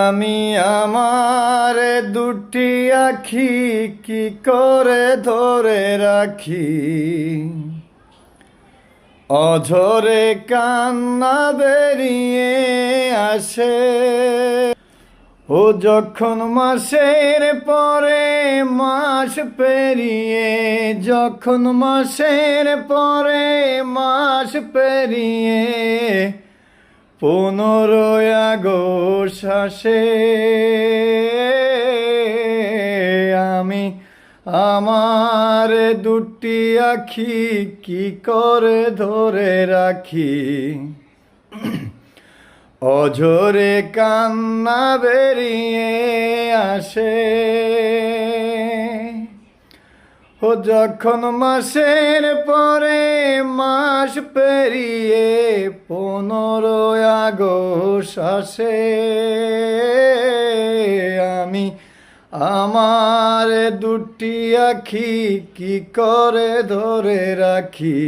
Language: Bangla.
আমি আমার দুটি আখি কি করে ধরে রাখি, অঝরে কান্না বেরিয়ে আসে। ও যখন মাসের পরে মাস পেরিয়ে, যখন মাসের পরে মাস পেরিয়ে 15 আগস্ট আসে, আমি আমার দুটি আখি কি করে ধরে রাখি, অঝরে কান্না বেরিয়ে আসে। ও যখন মাসের পরে মাস পেরিয়ে 15 আগস্ট আসে, আমি আমার দুটি আখি কি করে ধরে রাখি।